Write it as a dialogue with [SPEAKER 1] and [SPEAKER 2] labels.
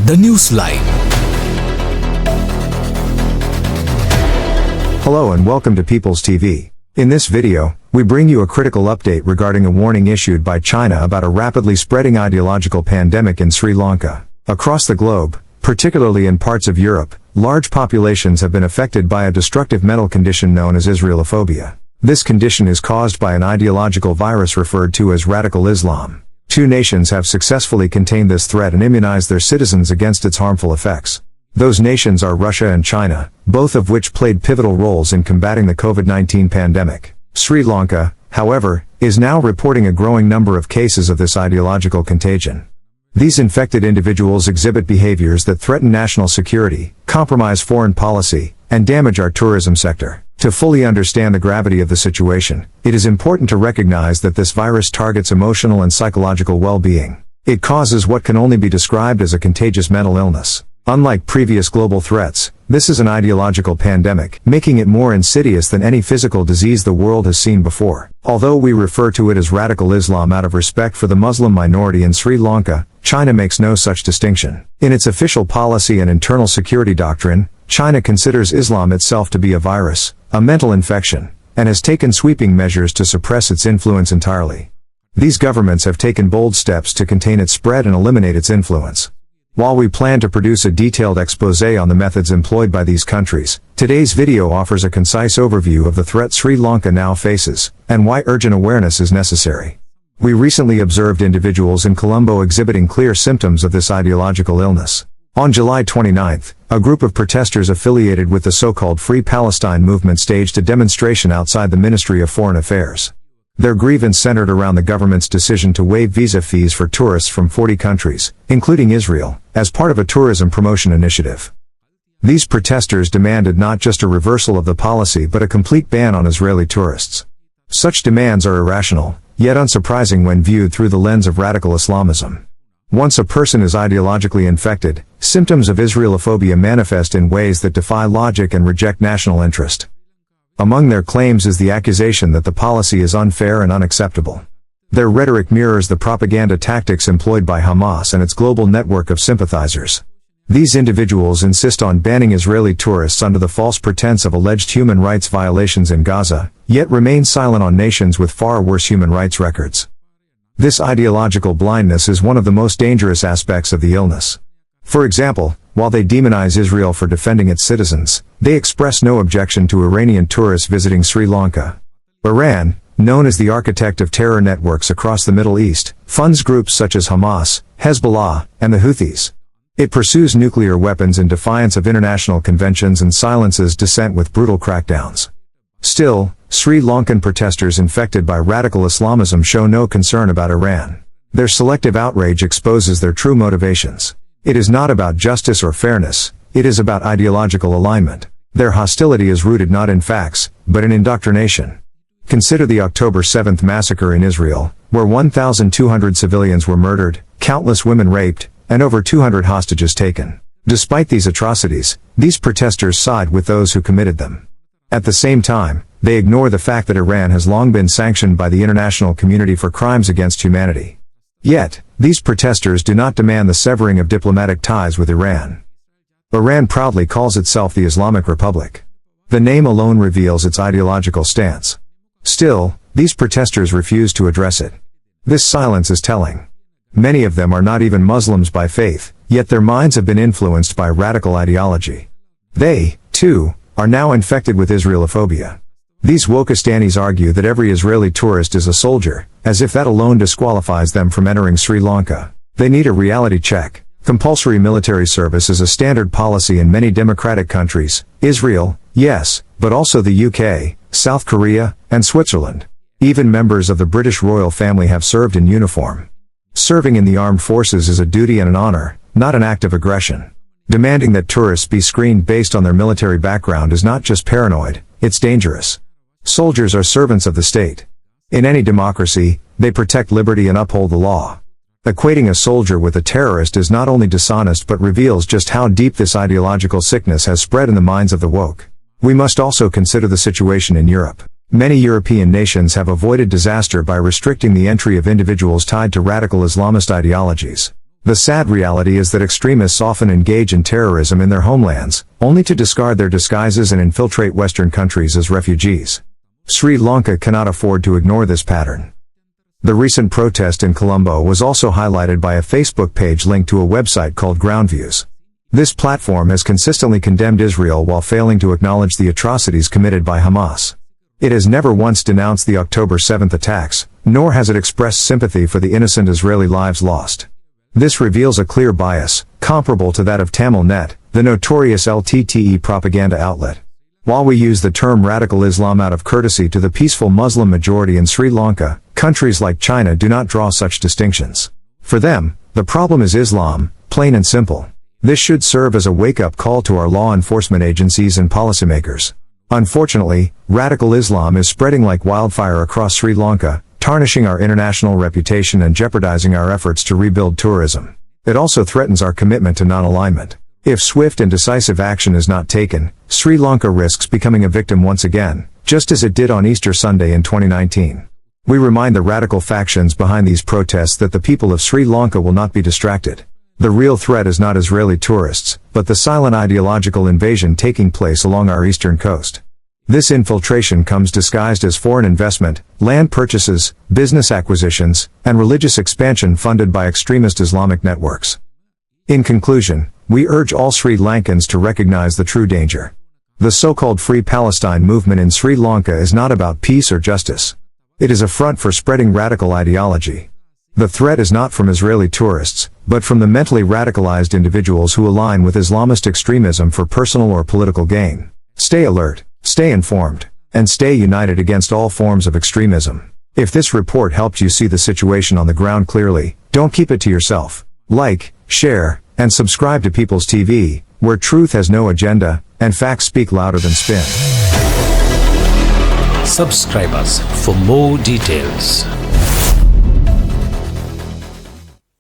[SPEAKER 1] The News Line.
[SPEAKER 2] Hello and welcome to People's TV. In this video, we bring you a critical update regarding a warning issued by China about a rapidly spreading ideological pandemic in Sri Lanka. Across the globe, particularly in parts of Europe, large populations have been affected by a destructive mental condition known as Israelophobia. This condition is caused by an ideological virus referred to as radical Islam. Two nations have successfully contained this threat and immunized their citizens against its harmful effects. Those nations are Russia and China, both of which played pivotal roles in combating the COVID-19 pandemic. Sri Lanka, however, is now reporting a growing number of cases of this ideological contagion. These infected individuals exhibit behaviors that threaten national security, compromise foreign policy, and damage our tourism sector. To fully understand the gravity of the situation, it is important to recognize that this virus targets emotional and psychological well-being. It causes what can only be described as a contagious mental illness. Unlike previous global threats, this is an ideological pandemic, making it more insidious than any physical disease the world has seen before. Although we refer to it as radical Islam out of respect for the Muslim minority in Sri Lanka, China makes no such distinction. In its official policy and internal security doctrine, China considers Islam itself to be a virus, a mental infection, and has taken sweeping measures to suppress its influence entirely. These governments have taken bold steps to contain its spread and eliminate its influence. While we plan to produce a detailed exposé on the methods employed by these countries, today's video offers a concise overview of the threat Sri Lanka now faces, and why urgent awareness is necessary. We recently observed individuals in Colombo exhibiting clear symptoms of this ideological illness. On July 29, a group of protesters affiliated with the so-called Free Palestine movement staged a demonstration outside the Ministry of Foreign Affairs. Their grievance centered around the government's decision to waive visa fees for tourists from 40 countries, including Israel, as part of a tourism promotion initiative. These protesters demanded not just a reversal of the policy but a complete ban on Israeli tourists. Such demands are irrational, yet unsurprising when viewed through the lens of radical Islamism. Once a person is ideologically infected, symptoms of Israelophobia manifest in ways that defy logic and reject national interest. Among their claims is the accusation that the policy is unfair and unacceptable. Their rhetoric mirrors the propaganda tactics employed by Hamas and its global network of sympathizers. These individuals insist on banning Israeli tourists under the false pretense of alleged human rights violations in Gaza, yet remain silent on nations with far worse human rights records. This ideological blindness is one of the most dangerous aspects of the illness. For example, while they demonize Israel for defending its citizens, they express no objection to Iranian tourists visiting Sri Lanka. Iran, known as the architect of terror networks across the Middle East, funds groups such as Hamas, Hezbollah, and the Houthis. It pursues nuclear weapons in defiance of international conventions and silences dissent with brutal crackdowns. Still, Sri Lankan protesters infected by radical Islamism show no concern about Iran. Their selective outrage exposes their true motivations. It is not about justice or fairness, it is about ideological alignment. Their hostility is rooted not in facts, but in indoctrination. Consider the October 7th massacre in Israel, where 1,200 civilians were murdered, countless women raped, and over 200 hostages taken. Despite these atrocities, these protesters side with those who committed them. At the same time, they ignore the fact that Iran has long been sanctioned by the international community for crimes against humanity. Yet, these protesters do not demand the severing of diplomatic ties with Iran. Iran proudly calls itself the Islamic Republic. The name alone reveals its ideological stance. Still, these protesters refuse to address it. This silence is telling. Many of them are not even Muslims by faith, yet their minds have been influenced by radical ideology. They, too, are now infected with Israelophobia. These Wokistanis argue that every Israeli tourist is a soldier, as if that alone disqualifies them from entering Sri Lanka. They need a reality check. Compulsory military service is a standard policy in many democratic countries. Israel, yes, but also the UK, South Korea, and Switzerland. Even members of the British royal family have served in uniform. Serving in the armed forces is a duty and an honor, not an act of aggression. Demanding that tourists be screened based on their military background is not just paranoid, it's dangerous. Soldiers are servants of the state. In any democracy, they protect liberty and uphold the law. Equating a soldier with a terrorist is not only dishonest but reveals just how deep this ideological sickness has spread in the minds of the woke. We must also consider the situation in Europe. Many European nations have avoided disaster by restricting the entry of individuals tied to radical Islamist ideologies. The sad reality is that extremists often engage in terrorism in their homelands, only to discard their disguises and infiltrate Western countries as refugees. Sri Lanka cannot afford to ignore this pattern. The recent protest in Colombo was also highlighted by a Facebook page linked to a website called Groundviews. This platform has consistently condemned Israel while failing to acknowledge the atrocities committed by Hamas. It has never once denounced the October 7th attacks, nor has it expressed sympathy for the innocent Israeli lives lost. This reveals a clear bias, comparable to that of TamilNet, the notorious LTTE propaganda outlet. While we use the term radical Islam out of courtesy to the peaceful Muslim majority in Sri Lanka, countries like China do not draw such distinctions. For them, the problem is Islam, plain and simple. This should serve as a wake-up call to our law enforcement agencies and policymakers. Unfortunately, radical Islam is spreading like wildfire across Sri Lanka, tarnishing our international reputation and jeopardizing our efforts to rebuild tourism. It also threatens our commitment to non-alignment. If swift and decisive action is not taken, Sri Lanka risks becoming a victim once again, just as it did on Easter Sunday in 2019. We remind the radical factions behind these protests that the people of Sri Lanka will not be distracted. The real threat is not Israeli tourists, but the silent ideological invasion taking place along our eastern coast. This infiltration comes disguised as foreign investment, land purchases, business acquisitions, and religious expansion funded by extremist Islamic networks. In conclusion, we urge all Sri Lankans to recognize the true danger. The so-called Free Palestine movement in Sri Lanka is not about peace or justice. It is a front for spreading radical ideology. The threat is not from Israeli tourists, but from the mentally radicalized individuals who align with Islamist extremism for personal or political gain. Stay alert, stay informed, and stay united against all forms of extremism. If this report helped you see the situation on the ground clearly, don't keep it to yourself. Like, share, and subscribe to People's TV, where truth has no agenda, and facts speak louder than spin.
[SPEAKER 1] Subscribe us for more details.